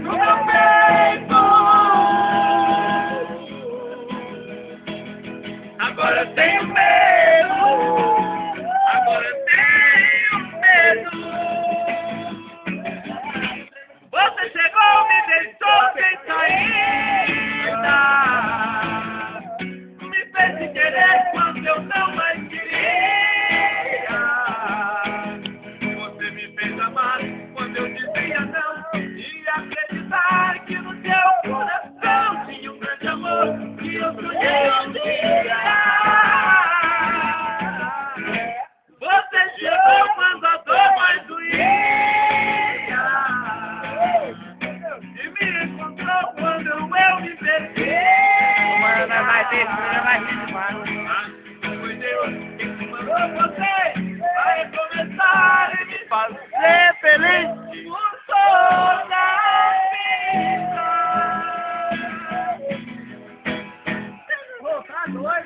no meu peito. Agora eu tenho medo. Agora eu tenho medo. Você chegou, me deixou sem saída. Me fez te querer quando eu não mais queria. Você me fez amar quando eu dizia não. E acreditar que no seu coração tinha um grande amor que eu sonhei um dia. Você chegou quando a dor mais doía. E me encontrou quando eu me perdi. Mano, não vai ter, não vai ter, mano. Foi Deus que mandou você a recomeçar e me Fazer feliz. por toda a vida. Pô, tá doido.